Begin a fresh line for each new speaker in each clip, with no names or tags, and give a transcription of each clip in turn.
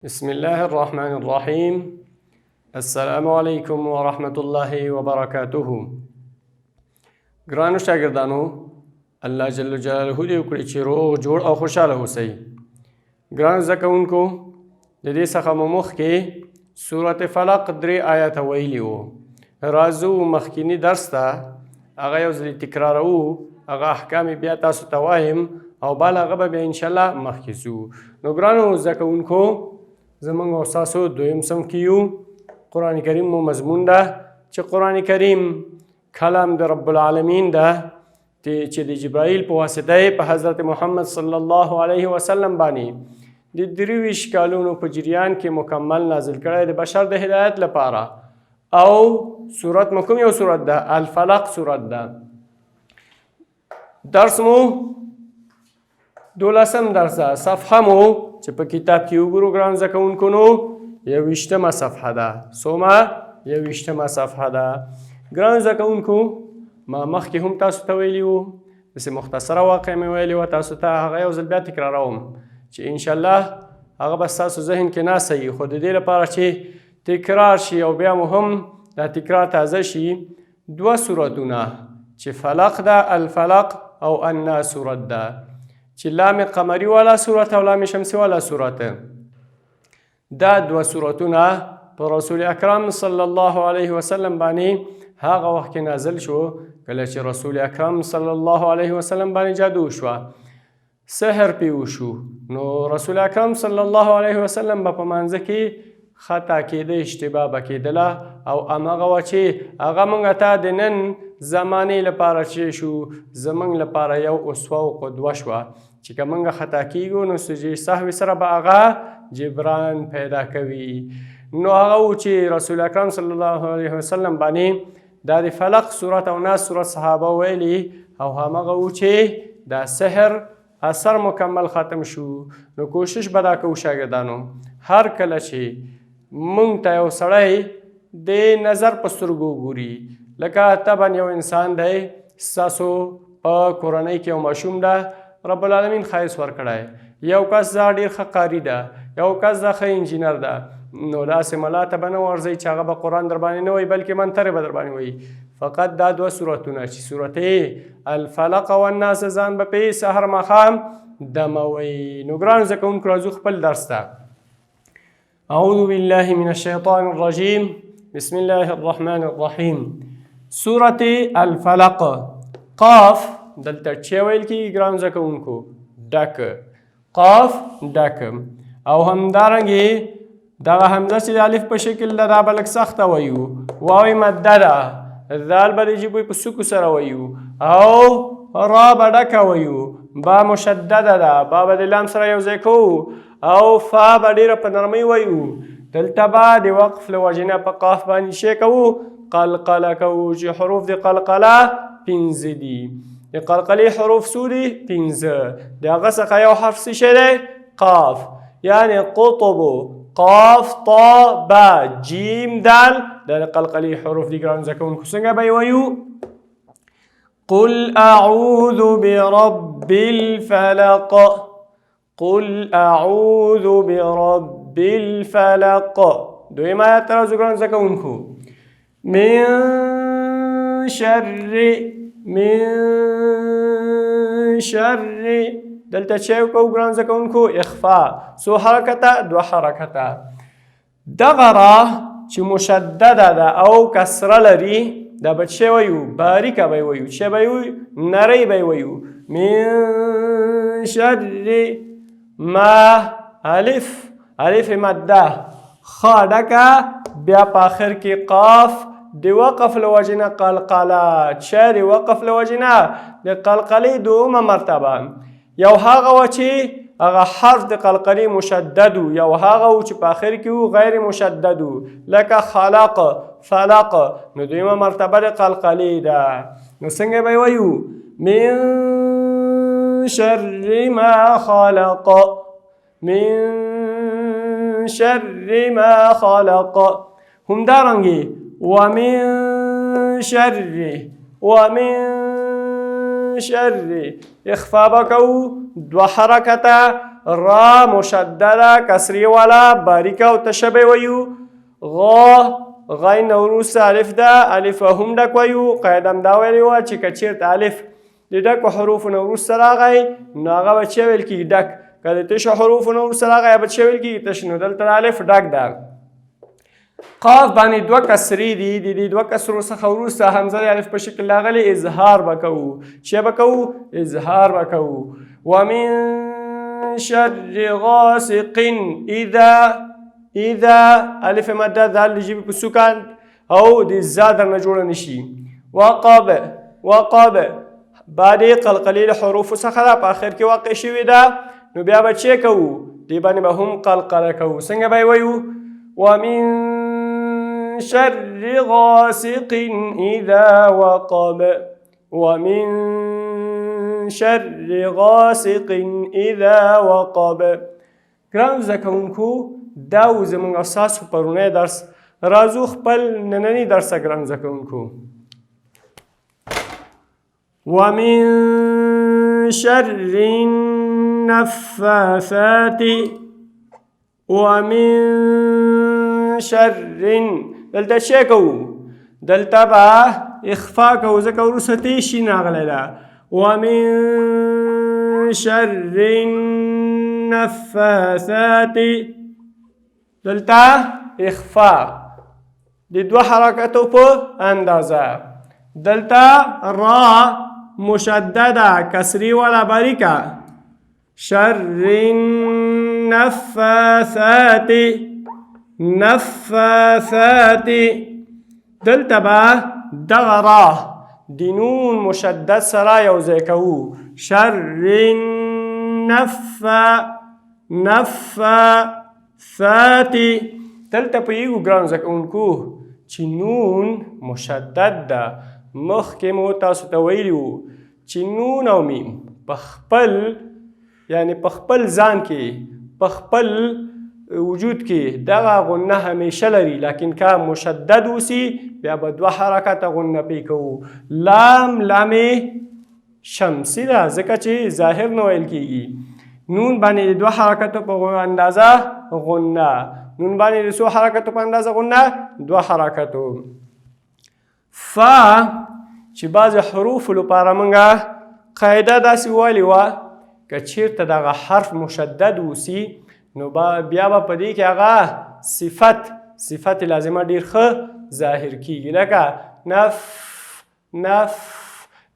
بسم الله الرحمن الرحيم. السلام عليكم ورحمة الله وبركاته. ګرانو شاګردانو، الله جل جلاله دې وکړي چې روغ جوړ او خوشاله اوسئ. ګرانو زده کوونکو، د دې څخه مو مخکې سوره فلق 3 آیاته ویلي وو. راځو مخکینی درس ته هغه یو ځل تکراروو، هغه احکام بیا تاسو ته وایم او بل هغه به بیا انشاءالله مخکې ځو. نو ګرانو زده کوونکو، زمونږ او ستاسو دویم صنف کې یو. قرآن کریم مو مضمون ده چې قرآن کریم کلام د رب العالمین ده چې د جبرائیل په واسطه په حضرت محمد صلی الله علیه وسلم باندې د 23 کالونو په جریان کې مکمل نازل کړی د بشر د هدایت لپاره. او سورت مو کوم یو سورت ده؟ الفلق سورت ده. درس مو 12 درس ده. صفحه مو چې په کتاب کې وګورو ګران زده کوونکو، نو 21مه صفحه ده. څومه؟ 21مه صفحه ده. ګران زده کوونکو، ما مخکې هم تاسو ته ویلي وو، داسې مختصره واقعه مې ویلې وه تاسو ته، هغه یو ځل بیا تکراروم چې انشاءالله هغه به ستاسو ذهن کې ناسته وي. خو د دې لپاره چې تکرار شي او بیا مو هم دا تکرار تازه شي، 2 سورتونه چې فلق ده، الفلق او الناس سورت ده، چې لام قمری والا سورت او لام شمسی والا سورت. دا 2 سورتونه په رسول اکرم صلی الله علیه وسلم باندې هغه وخت کې نازل شو کله چې رسول اکرم صلی الله علیه وسلم باندې جادو شوه، سحر پې وشو. نو رسول اکرم صلی الله علیه وسلم به په منځ کې خطا کېده، اشتباه به کېدله، او همغه وه چې هغه موږ ته د نن زمانې لپاره چې شو زموږ لپاره یو اسوه او قدوه شوه چې که موږ خطا کېږو نو سجدې سهوې سره به هغه جبران پیدا کوي. نو هغه و چې رسول اکرم صلی الله علیه وسلم باندې دا د فلق سورت او ناس سورت صحابه ویلي، او همغه و چې دا سحر اثر مکمل ختم شو. نو کوشش به دا کوو شاګردانو، هر کله چې مونږ ته یو سړی د نظر په سترګو ګوري، لکه طبعا یو انسان دی، ستاسو په کورنۍ کې یو ماشوم ده، رب العالمین ښایست ورکړی، یو کس دا ډېر ښه قاري ده، یو کس دا ښه انجینر ده، نو داسې ملا ته به نه ورځئ چې هغه به قرآن در باندې نه وایي بلکې منترې به در باندې وایي. فقط دا 2 سورتونه چې سورت الفلق او الناس ځان به پې سحر ماښام دموئ. نو ګرانو زده کوونکو، راځو خپل درس ته. اعوذ بالله من الشیطان الرجیم، بسم الله الرحمن الرحیم. سورت الفلق، قاف دلته چې ویل کېږي ګرانو زده کوونکو؟ ډک، قاف ډک. او همدارنګې دغه حمزه چې د الف په شکل ده دا به لږ سخته ویو، واو مده ده، ذال به د ژبې په سکو سره ویو، او را به ډکه ویو، با مشدده ده، با به د لام سره یو ځای کوو، او فا به ډېره په نرمۍ ویو. دلته به د وقف له وجې نه په قاف باندې شی کوو، قلقله کوو چې حروف د قلقله 5 دي. د قلقلې حروف څو دي؟ 5. د هغه څخه یو حرف څه شی دی؟ قاف، یعنی قطبو، قاف طا با جیم دال، دا د قلقلې حروف دي. ګرانو زده کوونکو، څنګه به یې ویو؟ قل اعوذ برب الفلق، قل اعوذ برب الفلق. دویم آیات ته راځو ګرانو زده کوونکو. من شر دلته چې کوو ګرانو زده کوونکو؟ اخفا. څو حرکته؟ 2 حرکته. دغه را چې مشدده ده او کسره لري، دا به څه ویو؟ باریکه به ویو. څه به ویو؟ نری به ویو. من شر ما، الف مده، خا ډکه، بیا په آخر کې قاف د وقف له وجې نه قلقله. څه د وقف له وجې نه؟ د قلقلې 2مه مرتبه. یو هغه و چې هغه حرف د قلقلې مشدد و، یو هغه و چې په آخر کې و غیر مشدد و، لکه خلق، فلق. نو 2مه مرتبه د قلقلې ده. نو څنګه به ویو؟ من شر ما خلق، من شر ما خلق. همدارنګې ومن شر اخفا بکو 2 حرکته، را مشدده کسری والا باریکه او تشبه ویو. غا غای نوروس الف ده الف هم ډک ویو. قاعده دا ویلې وه چې که چېرته الف د ډکو حروفو نه وروسته راغی نو هغه به څه ویل کېږي ډک. که د تشو حروفو نه وروسته راغی به څه ویل کېږي تش. نو دلته الف ډک ده. قاف باندې دوه کسرې دي. د دې دوه کسرو څخه وروسته حمزه د الف په شکل راغلی اظهار به کوو. چې به کوو اظهار به کوو. ومن شر غاسق اذا الف مده دال د ژبې په سکان او د زا درنه جوړه نشي. وقب بعد قلقلې له حروفو څخه ده په آخر کې واقع شوې ده. نو بیا به څه کوو دې باندې به هم قلقله کوو. څنګه به یې وایو ومن شر غاسق اذا وقب. ومن شر غاسق اذا وقب. ګرانو زده کوونکو دا و زموږ او ستاسو پرونی درس. راځو خپل ننني درس ته ګرانو زده کوونکو. ومن شر النفاثات. ومن شر دلته څه کوو دلته به اخفا کوو ځکه وروسته تی شین راغلی ده. ومن شر النفاثات دلته اخفا د دوه حرکاتو په اندازه. دلته را مشدده کسری والا باریکه. شر النفاثات نفاثات دلته به دغه را د نون مشدد سره یو ځای کوو. شر نفاثات دلته پوهیږو ګرانو زده کوونکو چې نون مشدد ده. مخکې مو تاسو ته ویلي وو چې نون او میم په خپل یعنی په خپل ځان کې په خپل وجود کې دغه غنه همیشه لري. لیکن که مشدد اوسي بیا به دوه حرکته غنه پې کوو. لام شمسی ده ځکه چې ظاهر نه ویل کېږي. نون باندې د دوه حرکتو په اندازه غنه. نون باندې د څو حرکتو په اندازه غنه دوه حرکتو. فا چې بعضې حروفو لپاره موږ قاعده داسې ویلې وه که چېرته دغه حرف مشدد اوسي نو بیا به په دې کې هغه صفت لازمه ډېر ښه ظاهر کېږي. لکه نف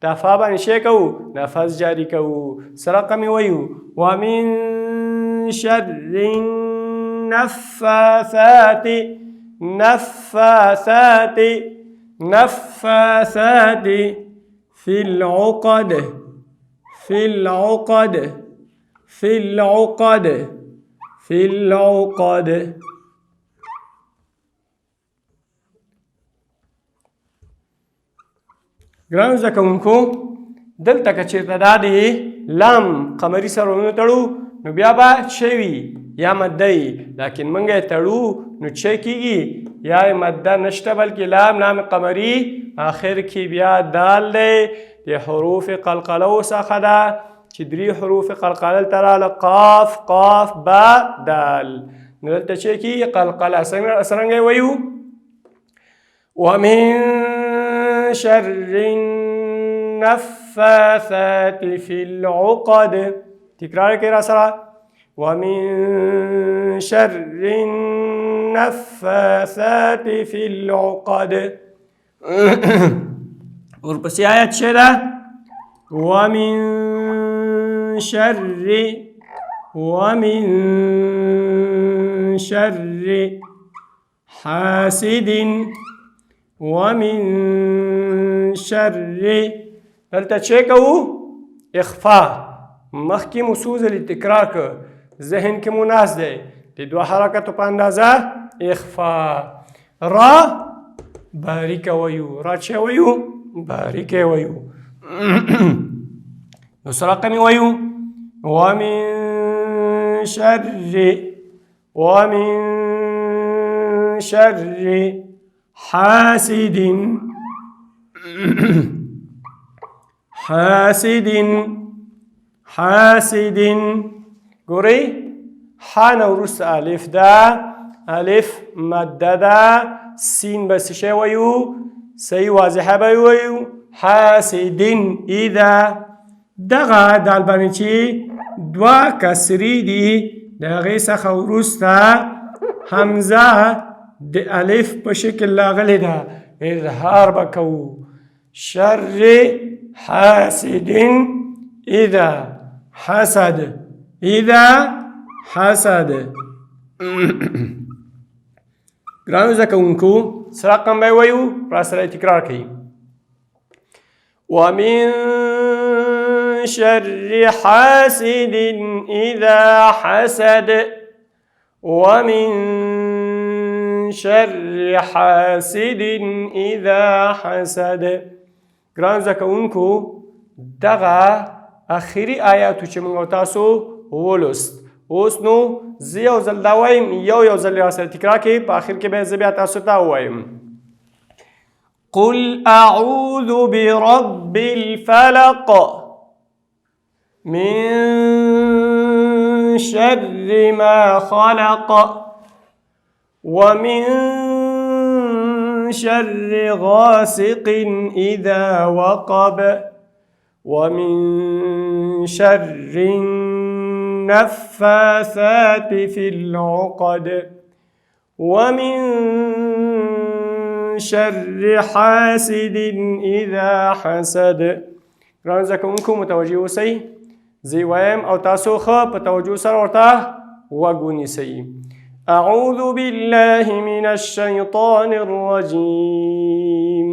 دا فا باندې شی کوو نفس جاری کوو. سره رقمې وایو ومن شر نفاثات في العقد. ګرانو زده کوونکو دلته که چېرته دا د لام قمري سره ونتړو نو بیا به څه وي یا مده وي. لیکن موږ یې تړو نو څه کېږي یا یې مده نشته بلکې لام قمري آخر کې بیا دال دی. د حروف قلقلو څخه ده چې درې حروف قلقله دلته راغله قاف با دال. نو دلته څه کېږي قلقله. څرنګه یې وایو ومن شر النفاثات في العقد. تکرار کړئ را سره ومن شر النفاثات في العقد. ورپسې آیت څه ده ومن شر حاسد. ومن شر دلته څه کوو اخفا. مخکې مو څو ځلې تکرار که ذهن کې مو ناست دی د دوه حرکتو په اندازه اخفا. را باریکه وایو. را څه وایو باریکه وایو. نو سره رقمې وایو ومن شر حاسد ګورئ ح نه وروسته الف ده الف مده ده سین به څه شی وایو صحیح واضحه به وایو حاسدین اذا دغه دال باندې چې دوه کسرې دي د هغې څخه وروسته حمزه د الف په شکل راغلې ده اظهار به کوو شر حاسد اذا حسد اذا حسد ګرانو زده کوونکو څه رقم به یې وایو راسره تکرار کوي ومن شر حاسد اذا حسد ومن شر حاسد اذا حسد ګرانو زده کوونکو دغه اخري آیاتو چې موږ تاسو ولوست اوس نو زه یو ځل دا وایم یو ځل راسره تکرار کړئ په آخر کې به زه بیا تاسو ته ووایم قل اعوذ برب الفلق من شر ما خلق ومن شر غاسق إذا وقب ومن شر النفاثات في العقد ومن شر حاسد إذا حسد ګرانو زده کوونکو متوجه اوسئ زه وایم او تاسو ښه په توجه سره ورته غوږ ونیسئ أعوذ بالله من الشيطان الرجيم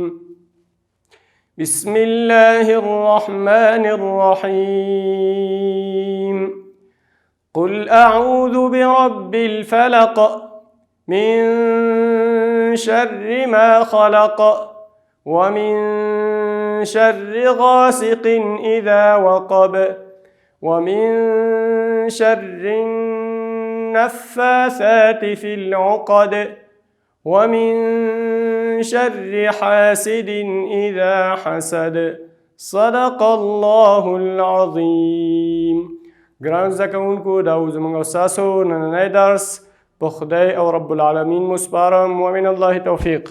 بسم الله الرحمن الرحيم قل أعوذ برب الفلق من شر ما خلق ومن شر غاسق إذا وقب ومن شر النفاثات في العقد ومن شر حاسد إذا حسد صدق الله العظيم ګران زده کوونکو دا و زموږ او ستاسو نننی درس په خدای او رب العالمین مو سپارم ومن الله توفیق